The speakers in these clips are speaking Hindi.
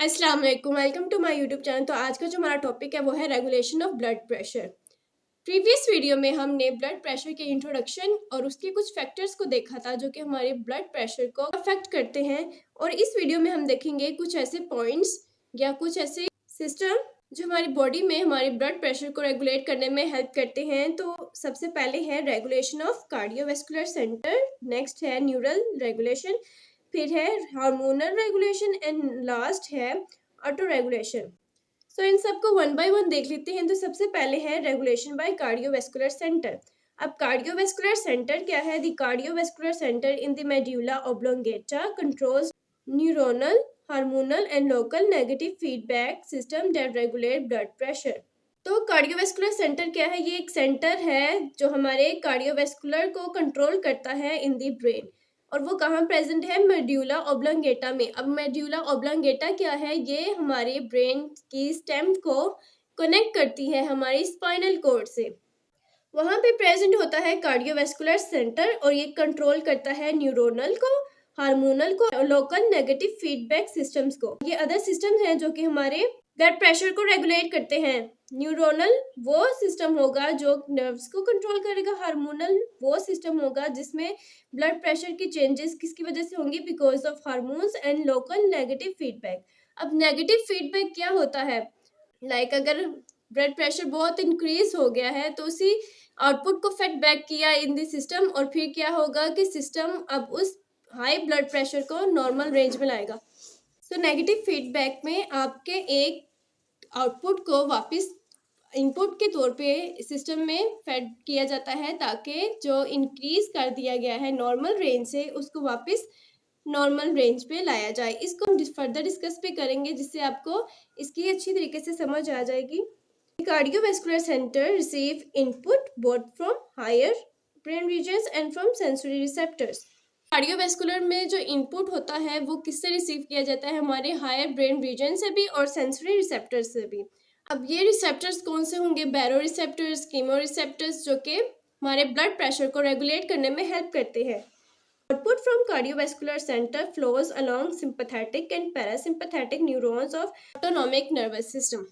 अस्सलाम वालेकुम, welcome to my YouTube channel. तो आज का जो हमारा टॉपिक है वो है regulation of blood pressure. Previous video में हमने ब्लड प्रेशर के इंट्रोडक्शन और उसके कुछ फैक्टर्स को देखा था जो कि हमारे ब्लड प्रेशर को अफेक्ट करते हैं। और इस वीडियो में हम देखेंगे कुछ ऐसे पॉइंट्स या कुछ ऐसे सिस्टम जो हमारी बॉडी में हमारे ब्लड प्रेशर को रेगुलेट करने में हेल्प करते हैं। तो सबसे पहले है regulation of cardiovascular centre, next है न्यूरल रेगुलेशन, फिर है हार्मोनल रेगुलेशन एंड लास्ट है ऑटो रेगुलेशन। सो इन सबको वन बाय वन देख लेते हैं। तो सबसे पहले है रेगुलेशन बाय कार्डियोवैस्कुलर सेंटर। अब कार्डियोवैस्कुलर सेंटर क्या है? The cardiovascular centre in the medulla oblongata controls neuronal, hormonal and local negative feedback system that regulate blood pressure. तो कार्डियोवैस्कुलर सेंटर क्या है? ये एक सेंटर है जो हमारे कार्डियोवैस्कुलर को कंट्रोल करता है इन द ब्रेन। और वो कहाँ प्रेजेंट है? मेड्यूला ऑब्लोंगेटा में। अब मेड्यूला ऑब्लोंगेटा क्या है? ये हमारे ब्रेन की स्टेम को कनेक्ट करती है हमारी स्पाइनल कॉर्ड से। वहाँ पे प्रेजेंट होता है कार्डियोवैस्कुलर सेंटर और ये कंट्रोल करता है न्यूरोनल को, हार्मोनल को, लोकल नेगेटिव फीडबैक सिस्टम्स को। ये अदर सिस्टम हैं जो कि हमारे ब्लड प्रेशर को रेगुलेट करते हैं। न्यूरोनल वो सिस्टम होगा जो नर्व्स को कंट्रोल करेगा। हार्मोनल वो सिस्टम होगा जिसमें ब्लड प्रेशर की चेंजेस किसकी वजह से होंगी? Because of hormones and local negative feedback. अब नेगेटिव फीडबैक क्या होता है? अगर ब्लड प्रेशर बहुत इंक्रीज हो गया है तो उसी आउटपुट को फीडबैक किया इन द सिस्टम और फिर क्या होगा कि सिस्टम अब उस हाई ब्लड प्रेशर को नॉर्मल रेंज में लाएगा। सो नेगेटिव फीडबैक में आपके एक आउटपुट को वापस इनपुट के तौर पे सिस्टम में फेड किया जाता है ताकि जो इंक्रीज कर दिया गया है नॉर्मल रेंज से उसको वापस नॉर्मल रेंज पे लाया जाए। इसको हम फर्दर डिस्कस भी करेंगे जिससे आपको इसकी अच्छी तरीके से समझ आ जाएगी। Cardiovascular centre receive input both from higher brain regions and from sensory receptors. Cardiovascular में जो इनपुट होता है वो किससे रिसीव किया जाता है? हमारे हायर ब्रेन रीजन से भी और सेंसरी रिसेप्टर्स से भी। अब ये रिसेप्टर्स कौन से होंगे? बैरो रिसेप्टर्स, कीमो रिसेप्टर्स, जो कि हमारे ब्लड प्रेशर को रेगुलेट करने में हेल्प करते हैं। Output from cardiovascular center flows along sympathetic and parasympathetic neurons of autonomic nervous system.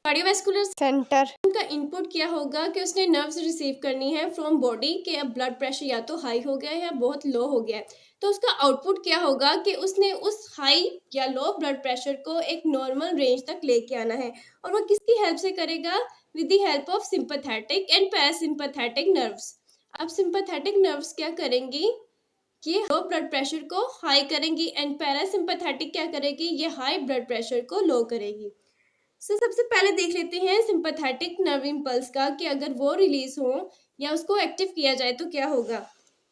Cardiovascular centre का इनपुट क्या होगा कि उसने नर्व्स रिसीव करनी है फ्रॉम बॉडी के अब ब्लड प्रेशर या तो हाई हो गया है या बहुत लो हो गया है। तो उसका आउटपुट क्या होगा कि उसने उस हाई या लो ब्लड प्रेशर को एक नॉर्मल रेंज तक लेके आना है। और वो किसकी हेल्प से करेगा? With the help of sympathetic and parasympathetic nerves. अब सिंपैथेटिक नर्व्स क्या करेंगी? ये लो ब्लड प्रेशर को हाई करेंगी एंड पैरासिम्पैथेटिक क्या करेगी? ये हाई ब्लड प्रेशर को लो करेगी। सबसे पहले देख लेते हैं सिंपैथेटिक नर्व इम्पल्स का कि अगर वो रिलीज हो या उसको एक्टिव किया जाए तो क्या होगा।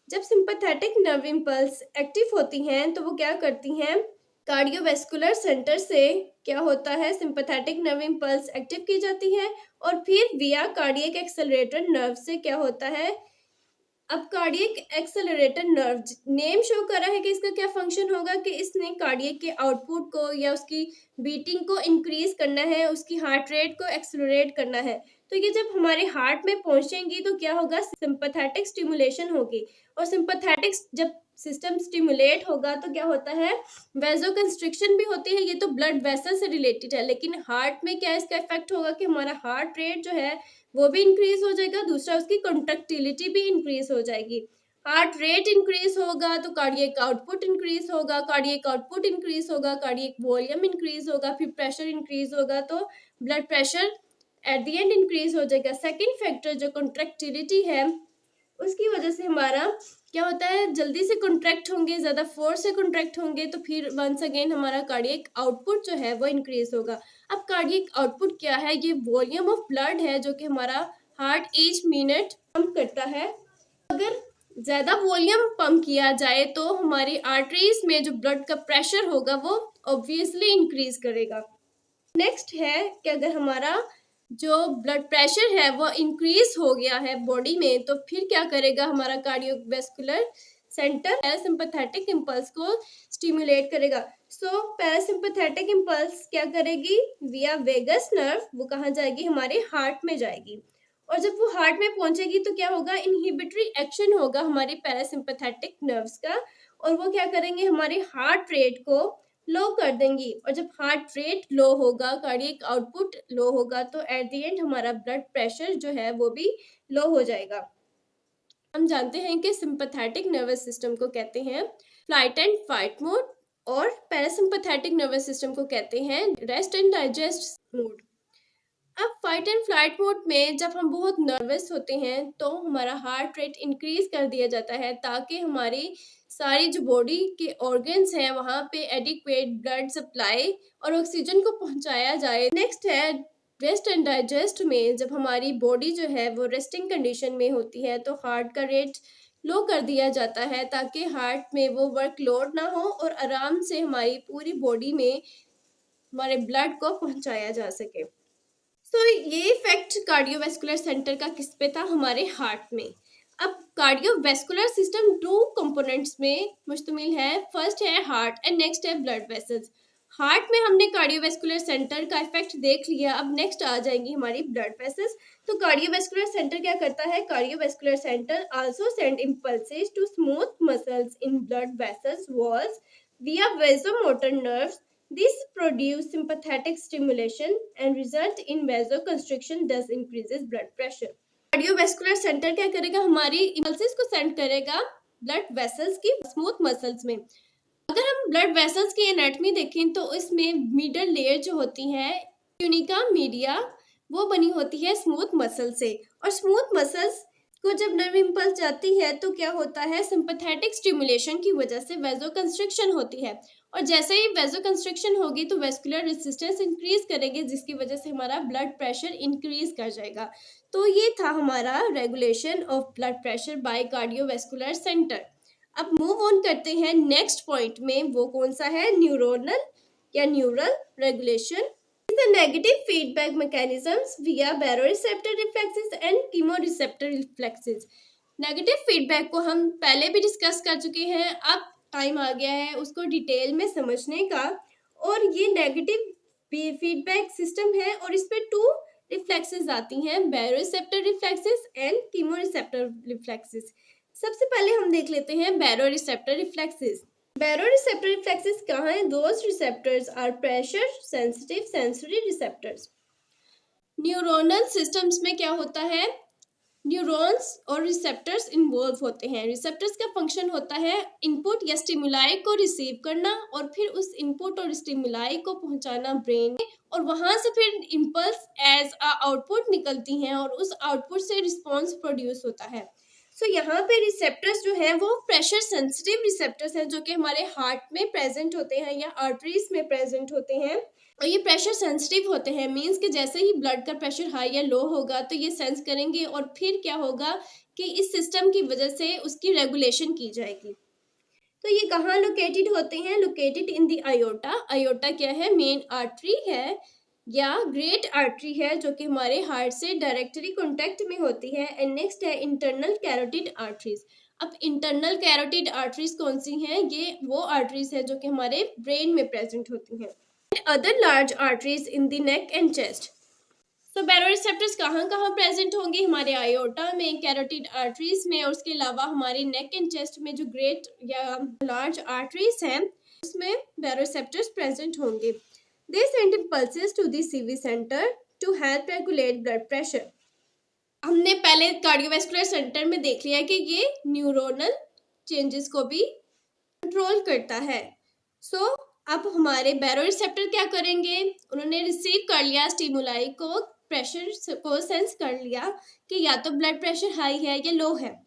जब सिंपैथेटिक नर्व इम्पल्स एक्टिव होती हैं तो वो क्या करती हैं? कार्डियोवैस्कुलर सेंटर से क्या होता है? सिंपैथेटिक नर्व इम्पल्स एक्टिव की जाती है और फिर विया कार्डियक एक्सेलरेटर नर्व से क्या होता है? अब cardiac accelerator nerve name show कर रहा है कि इसका क्या फंक्शन होगा कि इसने कार्डियक के आउटपुट को या उसकी बीटिंग को इंक्रीज करना है, उसकी हार्ट रेट को एक्सेलरेट करना है। तो ये जब हमारे हार्ट में पहुंचेंगी तो क्या होगा? सिंपैथेटिक स्टिमुलेशन होगी। और सिंपैथेटिक जब सिस्टम स्टिमुलेट होगा तो क्या होता है? वेजो कंस्ट्रिक्शन भी होती है। ये तो ब्लड वेसल से रिलेटेड है, लेकिन हार्ट में क्या इसका इफेक्ट होगा कि हमारा हार्ट रेट जो है वो भी इंक्रीज हो जाएगा। दूसरा उसकी कंट्रैक्टिलिटी भी इंक्रीज हो जाएगी। हार्ट रेट इंक्रीज होगा तो कार्डियक आउटपुट इंक्रीज होगा, कार्डियक आउटपुट इंक्रीज होगा, कार्डियक वॉल्यूम इंक्रीज होगा, फिर प्रेशर इंक्रीज होगा तो blood pressure at the and increase हो जाएगा। सेकेंड फैक्टर जो कंट्रैक्टिलिटी है उसकी वजह से हमारा क्या होता है? जल्दी से कॉन्ट्रैक्ट होंगे, ज़्यादा फोर्स से कॉन्ट्रैक्ट होंगे तो फिर वंस अगेन हमारा कार्डियक आउटपुट जो है वो इंक्रीज होगा। अब कार्डियक आउटपुट क्या है? ये वॉल्यूम ऑफ ब्लड है जो कि हमारा हार्ट ईच मिनट पंप करता है। अगर ज़्यादा वॉल्यूम पंप किया जाए तो हमारी आर्टरीज में जो ब्लड का प्रेशर होगा वो ऑब्वियसली इंक्रीज करेगा। नेक्स्ट है कि अगर हमारा जो ब्लड प्रेशर है वो इंक्रीज हो गया है बॉडी में तो फिर क्या करेगा? हमारा कार्डियोवैस्कुलर सेंटर पैरासिम्पैथेटिक इम्पल्स को स्टिमुलेट करेगा। सो पैरासिम्पैथेटिक इम्पल्स क्या करेगी? विया वेगस नर्व वो कहाँ जाएगी? हमारे हार्ट में जाएगी। और जब वो हार्ट में पहुंचेगी तो क्या होगा? इनहिबिटरी एक्शन होगा हमारे पैरासिम्पैथेटिक नर्व्स का और वो क्या करेंगे? हमारे हार्ट रेट को लो कर देंगी। और जब हार्ट रेट लो होगा, कार्डियक आउटपुट लो होगा, तो एट द एंड हमारा ब्लड प्रेशर जो है वो भी लो हो जाएगा। हम जानते हैं कि सिंपैथेटिक नर्वस सिस्टम को कहते हैं फ्लाइट एंड फाइट मोड, और पैरासिम्पैथेटिक नर्वस सिस्टम को कहते हैं रेस्ट एंड डाइजेस्ट मोड। अब फाइट एंड फ्लाइट मोड में जब हम बहुत नर्वस होते हैं तो हमारा हार्ट रेट इंक्रीज कर दिया जाता है, ताकि हमारी सारी जो बॉडी के ऑर्गन्स हैं वहाँ पे एडिक्वेट ब्लड सप्लाई और ऑक्सीजन को पहुँचाया जाए। नेक्स्ट है रेस्ट एंड डाइजेस्ट में, जब हमारी बॉडी जो है वो रेस्टिंग कंडीशन में होती है तो हार्ट का रेट लो कर दिया जाता है, ताकि हार्ट में वो वर्कलोड ना हो और आराम से हमारी पूरी बॉडी में हमारे ब्लड को पहुँचाया जा सके। ये इफेक्ट कार्डियोवैस्कुलर सेंटर का किस पे था? हमारे हार्ट में। अब कार्डियोवैस्कुलर सिस्टम 2 कंपोनेंट्स में मुश्तमिल है। फर्स्ट है हार्ट एंड नेक्स्ट है ब्लड वेसल्स। हार्ट में हमने कार्डियोवैस्कुलर सेंटर का इफेक्ट देख लिया, अब नेक्स्ट आ जाएंगी हमारी ब्लड वेसल्स। तो कार्डियोवैस्कुलर सेंटर क्या करता है? Cardiovascular centre also send impulses to smooth muscles in blood vessels walls via vasomotor nerves. This produce sympathetic stimulation and result in vasoconstriction, thus increases blood pressure. Cardiovascular centre क्या करेगा? हमारी इम्पल्सेस को सेंड करेगा ब्लड वेसल्स की स्मूथ मसल्स में। अगर हम ब्लड वेसल्स की एनाटॉमी देखें तो इसमें मिडल लेयर जो होती है ट्यूनिका मीडिया, वो बनी होती है स्मूथ मसल से, और स्मूथ मसल्स को जब नर्व इम्पल्स जाती है तो क्या होता है? सिंपैथेटिक स्टिमुलेशन की वजह से वेजोकंस्ट्रिक्शन होती है, और जैसे ही वेजोकंस्ट्रिक्शन होगी तो वेस्कुलर रेजिस्टेंस इंक्रीज करेंगे, जिसकी वजह से हमारा ब्लड प्रेशर इंक्रीज कर जाएगा। तो ये था हमारा regulation of blood pressure by cardiovascular centre. अब मूव ऑन करते हैं नेक्स्ट पॉइंट में, वो कौन सा है? न्यूरोनल या neural regulation. The negative feedback mechanisms via baroreceptor reflexes and chemoreceptor reflexes. Negative feedback को हम पहले भी डिस्कस कर चुके हैं, अब टाइम आ गया है उसको डिटेल में समझने का। और ये नेगेटिव फीडबैक सिस्टम है और इस पे 2 रिफ्लेक्सेस आती हैं, baroreceptor reflexes and chemoreceptor reflexes. सबसे पहले हम देख लेते हैं बैरोरिसेप्टर रिफ्लेक्सेस। Baroreceptor reflexes कहाँ हैं? Those receptors are pressure sensitive sensory receptors. Neuronal systems में क्या होता है? न्यूरॉन्स और रिसेप्टर्स इन्वॉल्व होते हैं। रिसेप्टर्स का फंक्शन होता है इनपुट या स्टिमुलाई को रिसीव करना और फिर उस इनपुट और स्टिमुलाई को पहुंचाना ब्रेन में, और वहां से फिर इम्पल्स एज आउटपुट निकलती हैं और उस आउटपुट से रिस्पॉन्स प्रोड्यूस होता है। यहाँ पे रिसेप्टर्स जो हैं वो प्रेशर सेंसिटिव रिसेप्टर्स हैं, जो कि हमारे हार्ट में प्रेजेंट होते हैं या आर्टरीज में प्रेजेंट होते हैं, और ये प्रेशर सेंसिटिव होते हैं। मींस कि जैसे ही ब्लड का प्रेशर हाई या लो होगा तो ये सेंस करेंगे और फिर क्या होगा कि इस सिस्टम की वजह से उसकी रेगुलेशन की जाएगी। तो ये कहाँ लोकेटेड होते हैं? Located in the iota. Iota क्या है? मेन आर्टरी है या ग्रेट आर्टरी है, जो कि हमारे हार्ट से डायरेक्टली कॉन्टेक्ट में होती है। एंड नेक्स्ट है इंटरनल कैरोटिड आर्टरीज। अब इंटरनल कैरोटिड आर्टरीज कौन सी हैं? ये वो आर्टरीज है जो कि हमारे ब्रेन में प्रेजेंट होती हैं। Other large arteries in the neck and chest. तो बैरोरिसेप्टर्स कहाँ कहाँ प्रेजेंट होंगे? हमारे आयोटा में, कैरोटिड आर्टरीज में, और उसके अलावा हमारे नेक एंड चेस्ट में जो ग्रेट या लार्ज आर्टरीज हैं उसमें बैरोरिसेप्टर्स प्रेजेंट होंगे। They send impulses to the CV center to help regulate blood pressure. हमने पहले कार्डियोवैस्कुलर सेंटर में देख लिया कि ये न्यूरोनल चेंजेस को भी कंट्रोल करता है। अब हमारे बैरोरिसेप्टर क्या करेंगे? उन्होंने रिसीव कर लिया स्टिमुलाई को, प्रेशर को सेंस कर लिया कि या तो ब्लड प्रेशर हाई है या लो है।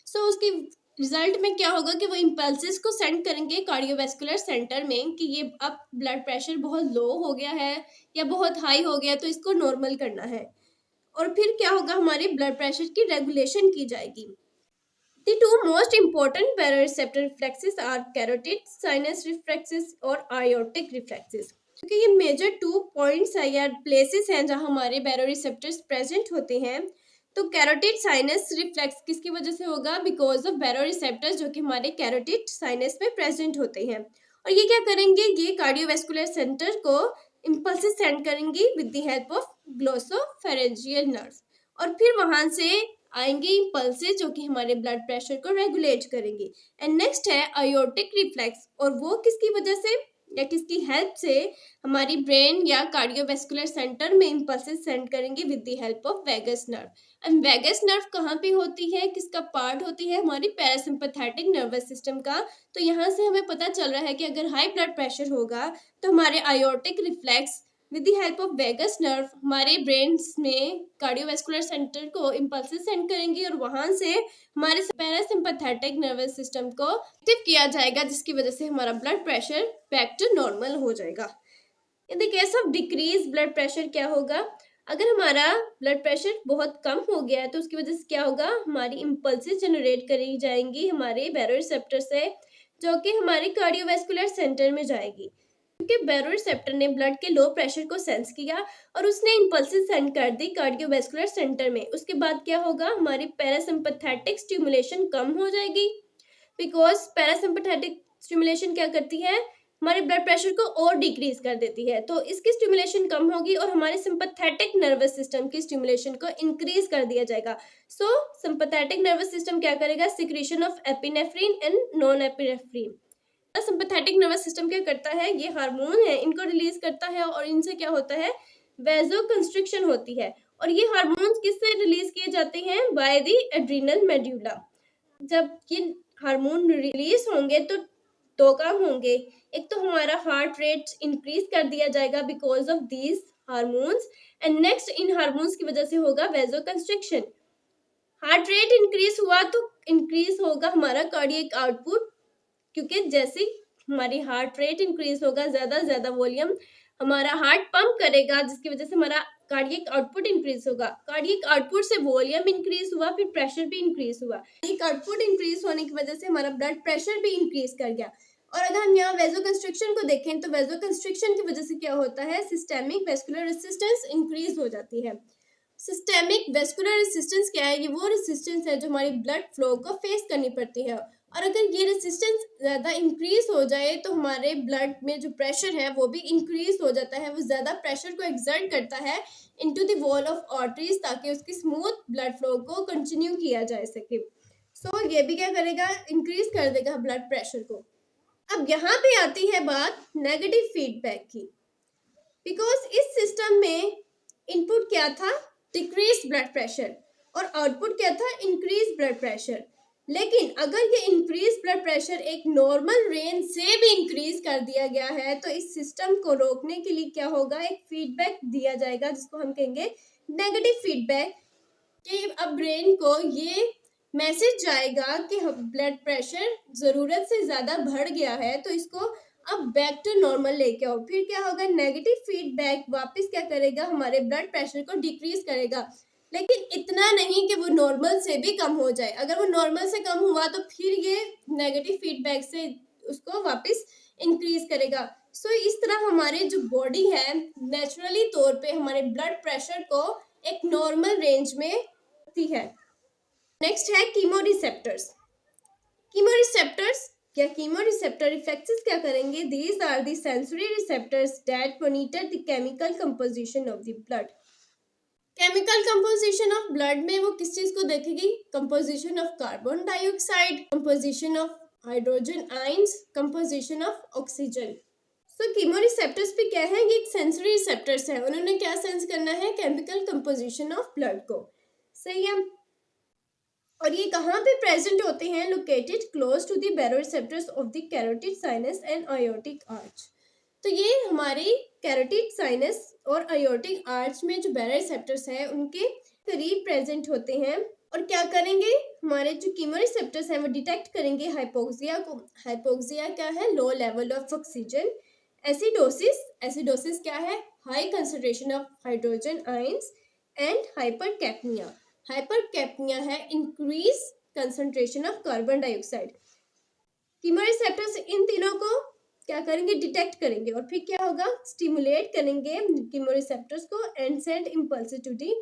उसकी रिजल्ट में क्या होगा कि वो इम्पल्सेस को सेंड करेंगे कार्डियोवैस्कुलर सेंटर में कि ये अब ब्लड प्रेशर बहुत लो हो गया है या बहुत हाई हो गया, तो इसको नॉर्मल करना है। और फिर क्या होगा? हमारे ब्लड प्रेशर की रेगुलेशन की जाएगी। The 2 most important baroreceptor reflexes are carotid sinus reflexes और aortic reflexes। क्योंकि ये मेजर 2 पॉइंट्स है या प्लेसेस हैं जहाँ हमारे बैरोरिसेप्टर्स प्रेजेंट होते हैं। तो कैरोटिड साइनस रिफ्लेक्स किसकी वजह से होगा? बिकॉज ऑफ बैरोरिसेप्टर्स, जो कि हमारे कैरोटिड साइनस में प्रेजेंट होते हैं। और ये क्या करेंगे? ये कार्डियोवैस्कुलर सेंटर को इम्पल्सेस सेंड करेंगी with the help of glossopharyngeal nerves, और फिर वहां से आएंगे इम्पल्सेस जो कि हमारे ब्लड प्रेशर को रेगुलेट करेंगे। एंड नेक्स्ट है आयोटिक रिफ्लेक्स, और वो किसकी वजह से? या किसकी हेल्प से हमारी ब्रेन या कार्डियोवैस्कुलर सेंटर में इम्पल्सेस सेंड करेंगे with the help of vagus nerve. And vagus nerve कहाँ पे होती है, किसका पार्ट होती है, हमारी पैरासिम्पैथेटिक नर्वस सिस्टम का। तो यहाँ से हमें पता चल रहा है कि अगर हाई ब्लड प्रेशर होगा तो हमारे aortic reflex with the help of vagus nerve हमारे ब्रेन में कार्डियोवैस्कुलर सेंटर को इम्पल्सेस सेंड करेंगी और वहां से हमारे पैरासिम्पैथेटिक नर्वस सिस्टम को एक्टिव किया जाएगा, जिसकी वजह से हमारा blood pressure back to normal हो जाएगा। In the case of decrease blood pressure क्या होगा, अगर हमारा ब्लड प्रेशर बहुत कम हो गया है तो उसकी वजह से क्या होगा, हमारी इम्पल्सेस जनरेट करी जाएंगी हमारे बैरोरिसेप्टर से, जो कि हमारे कार्डियोवैस्कुलर सेंटर में जाएगी। क्योंकि बैरोरिसेप्टर ने ब्लड के लो प्रेशर को सेंस किया और उसने इम्पल्सेस सेंड कर दी कार्डियोवैस्कुलर सेंटर में। उसके बाद क्या होगा, हमारी पैरासिम्पैथेटिक स्टिमुलेशन कम हो जाएगी, बिकॉज पैरासिम्पैथेटिक स्टिमुलेशन क्या करती है, हमारे ब्लड प्रेशर को और डिक्रीज कर देती है। तो इसकी स्टिमुलेशन कम होगी और हमारे सिंपैथेटिक नर्वस सिस्टम की स्टिमुलेशन को इंक्रीज कर दिया जाएगा। सो सिंपैथेटिक नर्वस सिस्टम क्या करेगा, secretion of epinephrine and non epinephrine. Sympathetic nervous system क्या करता है, ये हार्मोन है, इनको रिलीज करता है और इनसे क्या होता है, वेजो कंस्ट्रिक्शन होती है। और ये हार्मोन्स किससे रिलीज किए जाते हैं, बाय द एड्रिनल मेड्यूला। जब ये हार्मोन रिलीज होंगे तो दो काम होंगे, एक तो हमारा हार्ट रेट इंक्रीज कर दिया जाएगा because of these hormones, and next in hormones की वजह से होगा वेजो कंस्ट्रिक्शन। हार्ट रेट इंक्रीज हुआ तो इंक्रीज होगा हमारा कार्डियक आउटपुट, क्योंकि जैसे हमारी हार्ट रेट इंक्रीज होगा, ज्यादा वॉल्यूम हमारा हार्ट पंप करेगा, जिसकी वजह से हमारा कार्डियक आउटपुट इंक्रीज होगा। कार्डियक आउटपुट से वॉल्यूम इंक्रीज हुआ, फिर प्रेशर भी इंक्रीज हुआ। कार्डियक आउटपुट इंक्रीज होने की वजह से हमारा ब्लड प्रेशर भी इंक्रीज कर गया। और अगर हम यहाँ वेजो कंस्ट्रिक्शन को देखें तो वेजो कंस्ट्रिक्शन की वजह से क्या होता है, सिस्टेमिक वेस्कुलर रेसिस्टेंस इंक्रीज हो जाती है। सिस्टेमिक वेस्कुलर रेसिस्टेंस क्या है, ये वो रेसिस्टेंस है जो हमारी ब्लड फ्लो को फेस करनी पड़ती है। और अगर ये रेसिस्टेंस ज़्यादा इंक्रीज हो जाए तो हमारे ब्लड में जो प्रेशर है वो भी इंक्रीज हो जाता है, वो ज़्यादा प्रेशर को एक्सर्ट करता है into the wall of arteries, ताकि उसकी स्मूथ ब्लड फ्लो को कंटिन्यू किया जा सके। सो ये भी क्या करेगा, इंक्रीज कर देगा ब्लड प्रेशर को। अब यहाँ पे आती है बात नेगेटिव फीडबैक की, बिकॉज इस सिस्टम में इनपुट क्या था, डिक्रीज ब्लड प्रेशर, और आउटपुट क्या था, इंक्रीज ब्लड प्रेशर। लेकिन अगर ये इंक्रीज ब्लड प्रेशर एक नॉर्मल रेंज से भी इंक्रीज कर दिया गया है तो इस सिस्टम को रोकने के लिए क्या होगा, एक फीडबैक दिया जाएगा जिसको हम कहेंगे नेगेटिव फीडबैक। कि अब ब्रेन को ये मैसेज जाएगा कि ब्लड प्रेशर ज़रूरत से ज़्यादा बढ़ गया है, तो इसको अब बैक टू नॉर्मल लेके आओ। फिर क्या होगा, नेगेटिव फीडबैक वापस क्या करेगा, हमारे ब्लड प्रेशर को डिक्रीज करेगा, लेकिन इतना नहीं कि वो नॉर्मल से भी कम हो जाए। अगर वो नॉर्मल से कम हुआ तो फिर ये नेगेटिव फीडबैक से उसको वापस इंक्रीज करेगा। सो इस तरह हमारे जो बॉडी है नेचुरली तौर पे हमारे ब्लड प्रेशर को एक नॉर्मल रेंज में रखती है। नेक्स्ट है कीमोरिसेप्टर्स। कीमोरिसेप्टर्स या कीमोरिसेप्टर इफेक्ट्स क्या करेंगे, these are the sensory receptors that monitor the chemical composition of the blood. Chemical composition of blood में वो किस चीज को देखेगी, composition of carbon dioxide, composition of hydrogen ions, composition of oxygen. So chemoreceptors भी क्या है, ये एक सेंसरी रिसेप्टर्स है, उन्होंने क्या सेंस करना है, केमिकल कंपोजिशन ऑफ ब्लड को। सही है। और ये कहाँ पे प्रेजेंट होते हैं, located close to the baroreceptors of the carotid sinus and aortic arch. तो ये हमारे कैरोटिड साइनस और आयोटिक आर्च में जो बैरोरिसेप्टर्स है उनके करीब प्रेजेंट होते हैं। और क्या करेंगे, हमारे जो कीमोरिसेप्टर्स हैं वो डिटेक्ट करेंगे हाइपोक्सिया को। हाइपोक्सिया क्या है, low level of oxygen. Acidosis, acidosis क्या है, high concentration of hydrogen ions. And hypercapnia, hypercapnia है increase concentration of carbon dioxide. Chemoreceptors इन तीनों को क्या करेंगे, डिटेक्ट करेंगे और फिर क्या होगा, स्टिमुलेट करेंगे कीमोरिसेप्टर्स को and send impulses to the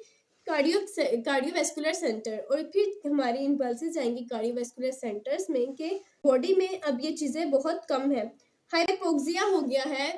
cardiovascular centre. और फिर हमारी इम्पल्सेस जाएंगी कार्डियोवैस्कुलर सेंटर्स में के बॉडी में अब ये चीज़ें बहुत कम है। हाइपोक्सिया हो गया है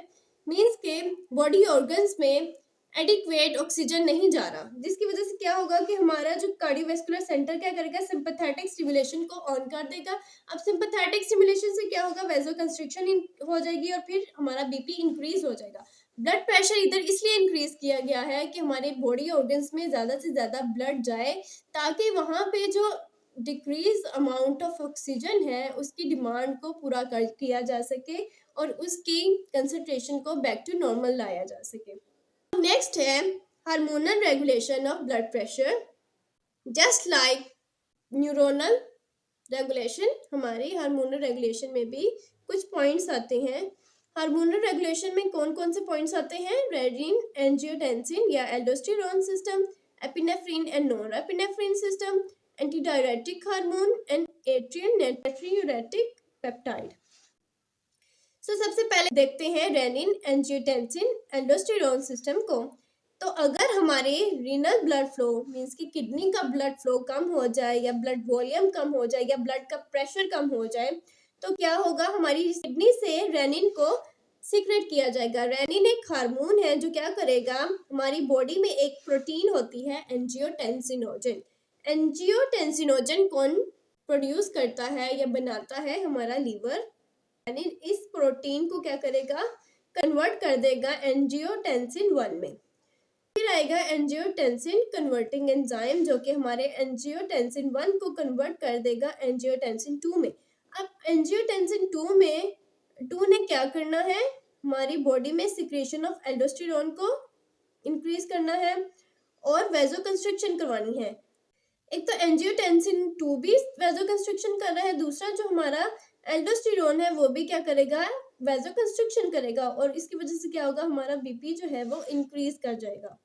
मीन्स के बॉडी ऑर्गन्स में एडिक्वेट ऑक्सीजन नहीं जा रहा, जिसकी वजह से क्या होगा कि हमारा जो कार्डियोवैस्कुलर सेंटर क्या करेगा, सिंपैथेटिक स्टिमुलेशन को ऑन कर देगा। अब सिंपैथेटिक स्टिमुलेशन से क्या होगा, वेजो कंस्ट्रिक्शन हो जाएगी और फिर हमारा बीपी इंक्रीज हो जाएगा। ब्लड प्रेशर इधर इसलिए इंक्रीज किया गया है कि हमारे बॉडी ऑर्गन्स में ज़्यादा से ज़्यादा ब्लड जाए, ताकि वहाँ पे जो डिक्रीज अमाउंट ऑफ ऑक्सीजन है उसकी डिमांड को पूरा कर किया जा सके और उसकी कंसंट्रेशन को बैक टू नॉर्मल लाया जा सके। नेक्स्ट है hormonal regulation of blood pressure. Just like neuronal regulation, हमारी हार्मोनल रेगुलेशन में भी कुछ पॉइंट्स आते हैं। हार्मोनल रेगुलेशन में कौन कौन से पॉइंट्स आते हैं, रेनिन, एंजियोटेंसिन या aldosterone system, epinephrine and norepinephrine system, antidiuretic hormone and atrial natriuretic peptide. सबसे पहले देखते हैं रेनिन, एंजियोटेंसिन, एल्डोस्टेरोन सिस्टम को। तो अगर हमारे रीनल ब्लड फ्लो मींस कि किडनी का ब्लड फ्लो कम हो जाए या ब्लड वॉल्यूम कम हो जाए या ब्लड का प्रेशर कम हो जाए, तो क्या होगा, हमारी किडनी से रेनिन को सीक्रेट किया जाएगा। रेनिन एक हार्मोन है जो क्या करेगा, हमारी बॉडी में एक प्रोटीन होती है एंजियोटेंसिनोजन। एंजियोटेंसिनोजन कौन प्रोड्यूस करता है या बनाता है, हमारा लीवर। रेनिन इस प्रोटीन को क्या करेगा, कन्वर्ट कर देगा एंजियोटेंसिन 1 में। फिर आएगा एंजियोटेंसिन कन्वर्टिंग एंजाइम, जो कि हमारे एंजियोटेंसिन 1 को कन्वर्ट कर देगा एंजियोटेंसिन 2 में। अब एंजियोटेंसिन 2 ने क्या करना है, हमारी बॉडी में सिक्रेशन ऑफ एल्डोस्टेरोन को इंक्रीज करना है और वेजो कंस्ट्रिक्शन करवानी है। एक तो एंजियोटेंसिन 2 भी वेजो कंस्ट्रिक्शन कर रहा है, दूसरा जो हमारा एल्डोस्टेरोन है वो भी क्या करेगा, वेजो कंस्ट्रिक्शन करेगा और इसकी वजह से क्या होगा, हमारा बीपी जो है वो इंक्रीज कर जाएगा।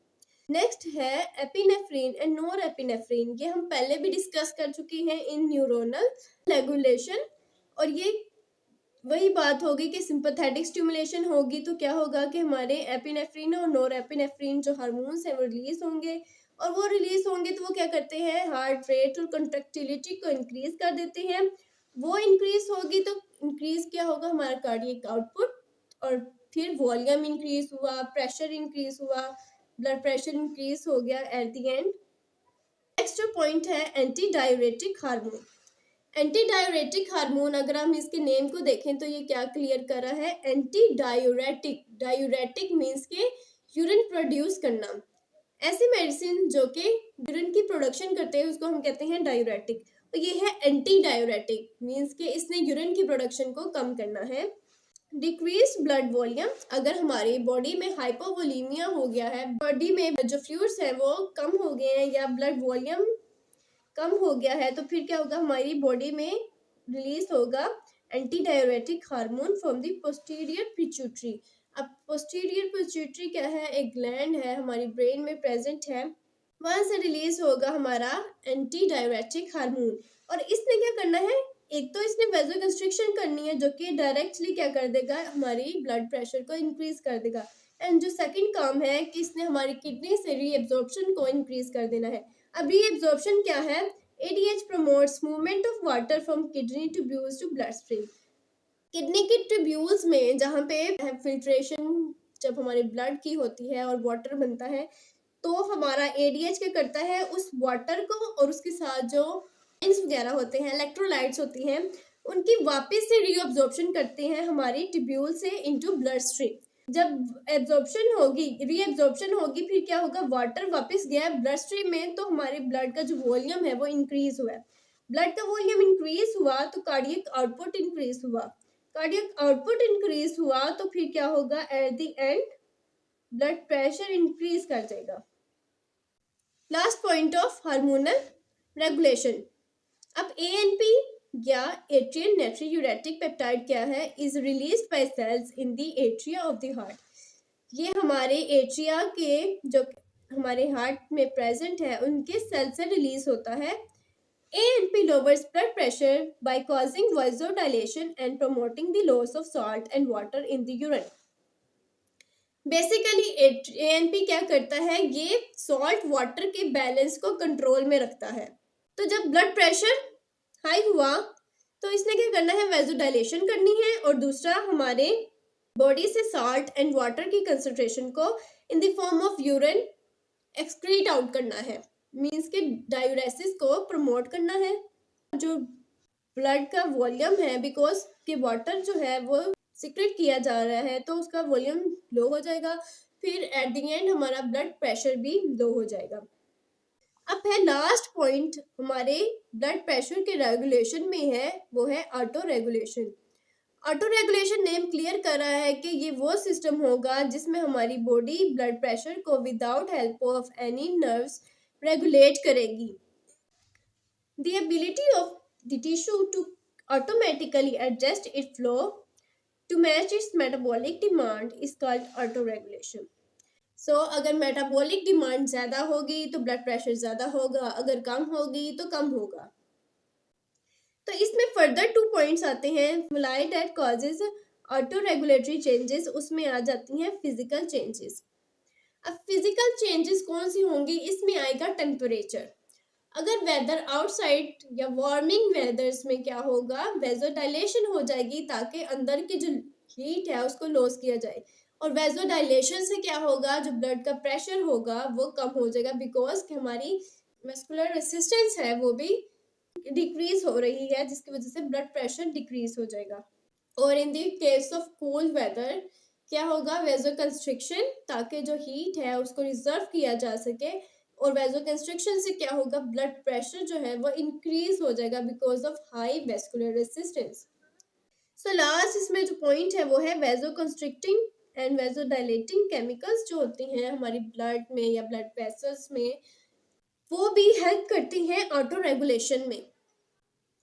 नेक्स्ट है एपिनेफ्रिन एंड नॉरएपिनेफ्रिन। ये हम पहले भी डिस्कस कर चुके हैं इन न्यूरोनल रेगुलेशन, और ये वही बात होगी कि सिंपैथेटिक स्टिमुलेशन होगी तो क्या होगा कि हमारे एपिनेफ्रिन और नॉरएपिनेफ्रिन जो हार्मोन्स हैं वो रिलीज होंगे, और वो रिलीज होंगे तो वो क्या करते हैं, हार्ट रेट और कंट्रैक्टिलिटी को इंक्रीज कर देते हैं। वो इंक्रीज होगी तो इंक्रीज क्या होगा, हमारा कार्डियक आउटपुट, और फिर वॉल्यूम इंक्रीज हुआ, प्रेशर इंक्रीज हुआ, ब्लड प्रेशर इंक्रीज हो गया एट द एंड। नेक्स्ट जो पॉइंट है anti diuretic hormone. Anti diuretic hormone, अगर हम इसके नेम को देखें तो ये क्या क्लियर कर रहा है, एंटी डायूरेटिक। डायूरेटिक मीन्स के यूरिन प्रोड्यूस करना। ऐसी मेडिसिन जो कि यूरिन की प्रोडक्शन करते हैं उसको हम कहते हैं डायूरेटिक, और ये है एंटी डायूरेटिक मीन्स के इसने यूरिन की प्रोडक्शन को कम करना है। डिक्रीज ब्लड वॉल्यूम, अगर हमारी बॉडी में हाइपोवोलीमिया हो गया है, बॉडी में जो फ्लूइड्स हैं वो कम हो गए हैं या ब्लड वॉल्यूम कम हो गया है, तो फिर क्या होगा, हमारी बॉडी में रिलीज होगा anti diuretic hormone from the posterior pituitary. अब पोस्टीरियर पिट्यूटरी क्या है, एक ग्लैंड है हमारी ब्रेन में प्रेजेंट है, वहां से रिलीज होगा हमारा एंटी डायूरेटिक हार्मोन। और इसने क्या करना है, एक तो इसने वेजो कंस्ट्रिक्शन करनी है जो कि डायरेक्टली क्या कर देगा, हमारी ब्लड प्रेशर को इंक्रीज कर देगा। एंड जो सेकंड काम है कि इसने हमारी किडनी से रीएब्जॉर्प्शन को इंक्रीज कर देना है। अब रीएब्जॉर्प्शन क्या है, ADH promotes movement of water from kidney tubules to blood stream. Kidney के ट्यूब्यूल्स में जहाँ पे फिल्ट्रेशन जब हमारे ब्लड की होती है और वाटर बनता है, तो हमारा ADH क्या करता है, उस वाटर को और उसके साथ जो वगैरह होते हैं, इलेक्ट्रोलाइट्स होती हैं, उनकी वापस से रीअब्जॉर्प्शन करते हैं हमारी ट्यूब्यूल से इनटू ब्लड स्ट्रीम। जब एब्जॉर्प्शन होगी, रीएब्जॉर्प्शन होगी, फिर क्या होगा, वाटर वापस गया ब्लड स्ट्रीम में, तो हमारे ब्लड का जो वॉल्यूम है वो इंक्रीज हुआ है। ब्लड का वॉल्यूम इंक्रीज हुआ तो कार्डियक आउटपुट इंक्रीज हुआ। कार्डियक आउटपुट इंक्रीज हुआ तो फिर क्या होगा, at the end blood pressure increase कर जाएगा। Last point of hormonal regulation. अब ANP या एट्रियल नाट्रियूरेटिक पेप्टाइड क्या है, is released by cells in the atria of the heart. ये हमारे एट्रिया के जो हमारे हार्ट में प्रेजेंट है उनके सेल से रिलीज होता है। ANP lowers blood pressure by causing vasodilation and promoting the loss of salt and water in the urine. Basically ANP क्या करता है, ये सॉल्ट वाटर के बैलेंस को कंट्रोल में रखता है। तो जब ब्लड प्रेशर हाई हुआ तो इसने क्या करना है, वेजोडाइलेशन करनी है, और दूसरा हमारे बॉडी से साल्ट एंड वाटर की कंसंट्रेशन को in the form of urine excrete out करना है, मींस के डायूरेसिस को प्रमोट करना है। जो ब्लड का वॉल्यूम है, बिकॉज कि वाटर जो है वो सीक्रेट किया जा रहा है तो उसका वॉल्यूम लो हो जाएगा, फिर एट द एंड हमारा ब्लड प्रेशर भी लो हो जाएगा। अब है लास्ट पॉइंट हमारे ब्लड प्रेशर के रेगुलेशन में है, वो है auto regulation. Auto regulation name clear कर रहा है कि ये वो सिस्टम होगा जिसमें हमारी बॉडी ब्लड प्रेशर को without help of any nerves regulate करेगी। The ability of the tissue to automatically adjust its flow to match its metabolic demand is called autoregulation. So अगर मेटाबॉलिक डिमांड ज़्यादा होगी तो ब्लड प्रेशर ज़्यादा होगा, अगर कम होगी तो कम होगा। तो इसमें फर्दर 2 पॉइंट्स आते हैं। Stimuli that causes auto regulatory changes, उसमें आ जाती हैं फिजिकल चेंजेस। अब फिजिकल चेंजेस कौन सी होंगी, इसमें आएगा टेम्परेचर। अगर वेदर आउटसाइड या वार्मिंग वेदर्स में क्या होगा, वेजोडाइलेशन हो जाएगी ताकि अंदर की जो हीट है उसको लॉस किया जाए। और वेजोडाइलेशन से क्या होगा, जो ब्लड का प्रेशर होगा वो कम हो जाएगा, बिकॉज कि हमारी मस्कुलर रेसिस्टेंस है वो भी डिक्रीज हो रही है, जिसकी वजह से ब्लड प्रेशर डिक्रीज हो जाएगा। और in the case of cool weather क्या होगा, वेजो कंस्ट्रिक्शन, ताकि जो हीट है उसको रिजर्व किया जा सके। और वेजो कंस्ट्रिक्शन से क्या होगा, ब्लड प्रेशर जो है वो इंक्रीज हो जाएगा because of high vascular resistance. So last इसमें जो पॉइंट है वो है वेजो कंस्ट्रिक्टिंग एंड वेजो डायलेटिंग केमिकल्स जो होती हैं हमारी ब्लड में या ब्लड वेसल्स में, वो भी हेल्प करती हैं ऑटो रेगुलेशन में।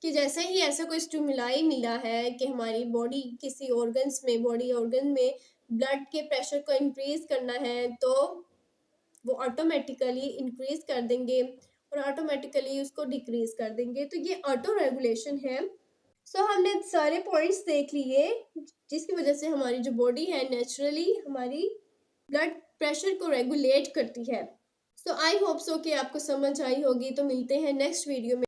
कि जैसे ही ऐसा कोई स्टिमुलाई मिला है कि हमारी बॉडी किसी ऑर्गन्स में, बॉडी ऑर्गन में ब्लड के प्रेशर को इंक्रीज करना है, तो वो ऑटोमेटिकली इंक्रीज कर देंगे और ऑटोमेटिकली उसको डिक्रीज कर देंगे। तो ये ऑटो रेगुलेशन है। सो हमने सारे पॉइंट्स देख लिए जिसकी वजह से हमारी जो बॉडी है नेचुरली हमारी ब्लड प्रेशर को रेगुलेट करती है। सो आई होप सो कि आपको समझ आई होगी। तो मिलते हैं नेक्स्ट वीडियो में।